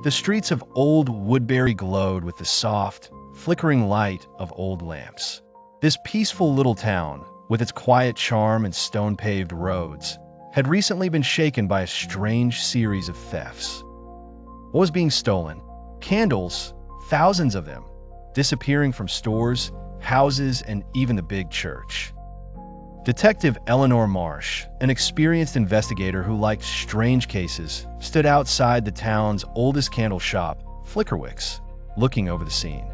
The streets of Old Woodbury glowed with the soft, flickering light of old lamps. This peaceful little town, with its quiet charm and stone-paved roads, had recently been shaken by a strange series of thefts. What was being stolen? Candles, thousands of them, disappearing from stores, houses, and even the big church. Detective Eleanor Marsh, an experienced investigator who liked strange cases, stood outside the town's oldest candle shop, Flickerwicks, looking over the scene.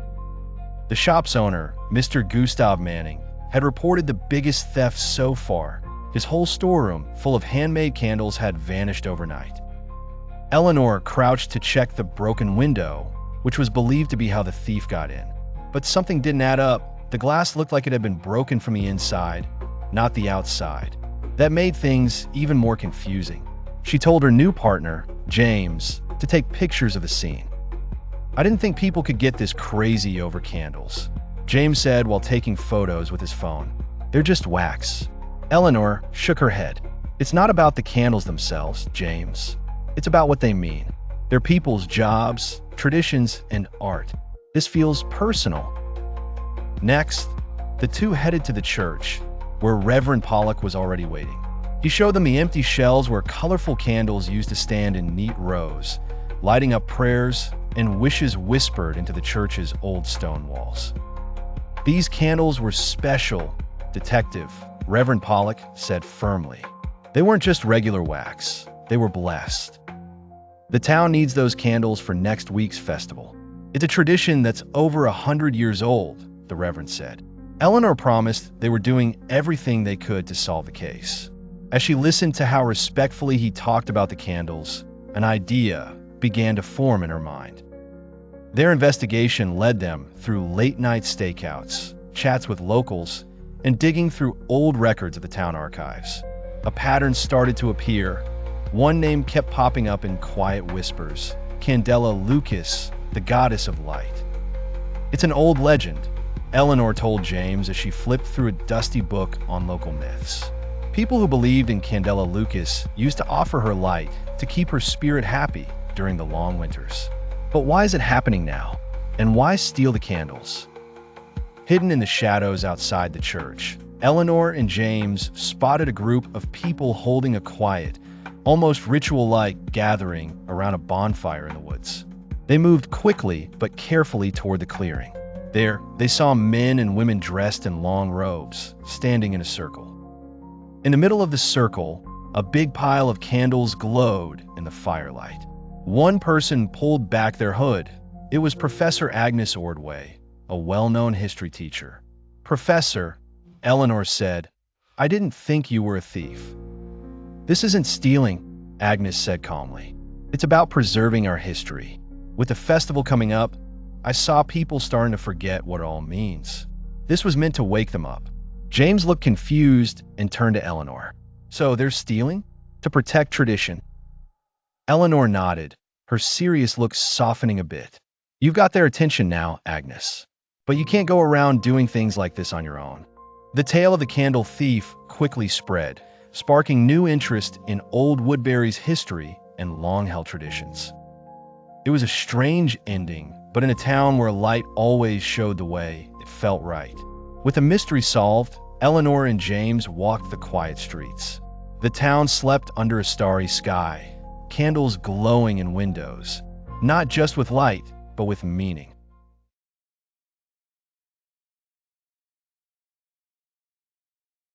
The shop's owner, Mr. Gustav Manning, had reported the biggest theft so far. His whole storeroom, full of handmade candles, had vanished overnight. Eleanor crouched to check the broken window, which was believed to be how the thief got in. But something didn't add up. The glass looked like it had been broken from the inside, not the outside. That made things even more confusing. She told her new partner, James, to take pictures of the scene. "I didn't think people could get this crazy over candles," James said while taking photos with his phone. "They're just wax." Eleanor shook her head. "It's not about the candles themselves, James. It's about what they mean. They're people's jobs, traditions, and art. This feels personal." Next, the two headed to the church, where Reverend Pollock was already waiting. He showed them the empty shells where colorful candles used to stand in neat rows, lighting up prayers and wishes whispered into the church's old stone walls. "These candles were special, Detective," Reverend Pollock said firmly. "They weren't just regular wax. They were blessed. The town needs those candles for next week's festival. It's a tradition that's over 100 years old," the Reverend said. Eleanor promised they were doing everything they could to solve the case. As she listened to how respectfully he talked about the candles, an idea began to form in her mind. Their investigation led them through late-night stakeouts, chats with locals, and digging through old records of the town archives. A pattern started to appear. One name kept popping up in quiet whispers: Candela Lucas, the goddess of light. "It's an old legend," Eleanor told James as she flipped through a dusty book on local myths. "People who believed in Candela Lucas used to offer her light to keep her spirit happy during the long winters. But why is it happening now? And why steal the candles?" Hidden in the shadows outside the church, Eleanor and James spotted a group of people holding a quiet, almost ritual-like gathering around a bonfire in the woods. They moved quickly but carefully toward the clearing. There, they saw men and women dressed in long robes, standing in a circle. In the middle of the circle, a big pile of candles glowed in the firelight. One person pulled back their hood. It was Professor Agnes Ordway, a well-known history teacher. "Professor," Eleanor said, "I didn't think you were a thief." "This isn't stealing," Agnes said calmly. "It's about preserving our history. With the festival coming up, I saw people starting to forget what it all means. This was meant to wake them up." James looked confused and turned to Eleanor. "So they're stealing? To protect tradition?" Eleanor nodded, her serious look softening a bit. "You've got their attention now, Agnes. But you can't go around doing things like this on your own." The tale of the candle thief quickly spread, sparking new interest in Old Woodbury's history and long-held traditions. It was a strange ending, but in a town where light always showed the way, it felt right. With the mystery solved, Eleanor and James walked the quiet streets. The town slept under a starry sky, candles glowing in windows, not just with light, but with meaning.